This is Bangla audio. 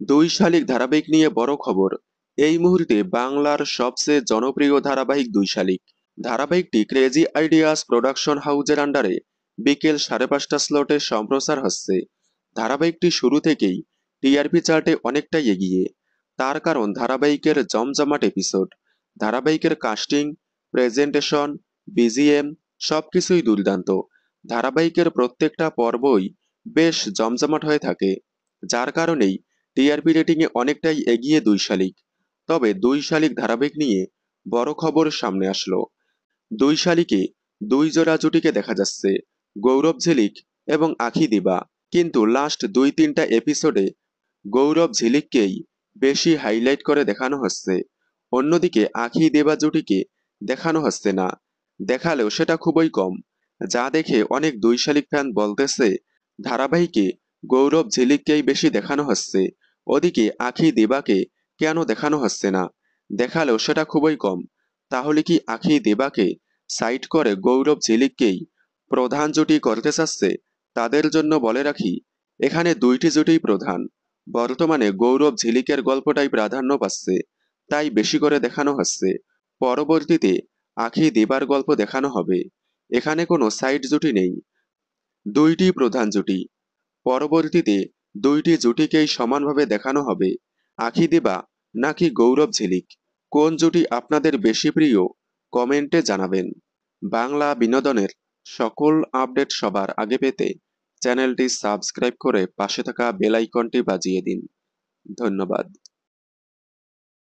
দুই শালিক ধারাবাহিক নিয়ে বড় খবর। এই মুহূর্তে বাংলার সবচেয়ে জনপ্রিয় ধারাবাহিক দুই শালিক। ধারাবাহিকটি ক্রেজি আইডিয়াস প্রোডাকশন হাউজের আন্ডারে বিকেল 5:30 স্লটে সম্প্রচার হচ্ছে। ধারাবাহিকটি শুরু থেকেই টিআরপি চার্টে অনেকটাই এগিয়ে। তার কারণ ধারাবাহিকের জমজমাট এপিসোড। ধারাবাহিকের কাস্টিং, প্রেজেন্টেশন, বিজিএম সবকিছুই দুর্দান্ত। ধারাবাহিকের প্রত্যেকটা পর্বই বেশ জমজমাট হয়ে থাকে, যার কারণেই টিআরপি রেটিংয়ে অনেকটাই এগিয়ে দুই শালিক। তবে দুই শালিক ধারাবাহিক নিয়ে বড় খবর সামনে আসলো। দুই শালিকে দুই জোড়া জুটিকে দেখা যাচ্ছে, গৌরব ঝিলিক এবং আখি দিবা। কিন্তু লাস্ট 2-3টা এপিসোডে গৌরব ঝিলিককেই বেশি হাইলাইট করে দেখানো হচ্ছে। অন্যদিকে আখি দেবা জুটিকে দেখানো হচ্ছে না, দেখালেও সেটা খুবই কম। যা দেখে অনেক দুই শালিক ফ্যান বলতেছে ধারাবাহিকে গৌরব ঝিলিককেই বেশি দেখানো হচ্ছে, ওদিকে আখি দেবাকে কেন দেখানো হচ্ছে না, দেখালেও সেটা খুবই কম। তাহলে কি আখি দেবাকে সাইড করে গৌরব ঝিলিককেই প্রধান জুটি করতে চাচ্ছে? তাদের জন্য বলে রাখি, এখানে দুইটি জুটিই প্রধান। বর্তমানে গৌরব ঝিলিকের গল্পটাই প্রাধান্য পাচ্ছে, তাই বেশি করে দেখানো হচ্ছে। পরবর্তীতে আখি দেবার গল্প দেখানো হবে। এখানে কোনো সাইড জুটি নেই, দুইটি প্রধান জুটি। পরবর্তীতে দুইটি জুটিকেই সমানভাবে দেখানো হবে। আখি দেবা নাকি গৌরব ঝিলিক, কোন জুটি আপনাদের বেশি প্রিয় কমেন্টে জানাবেন। বাংলা বিনোদনের সকল আপডেট সবার আগে পেতে চ্যানেলটি সাবস্ক্রাইব করে পাশে থাকা বেল আইকনটি বাজিয়ে দিন। ধন্যবাদ।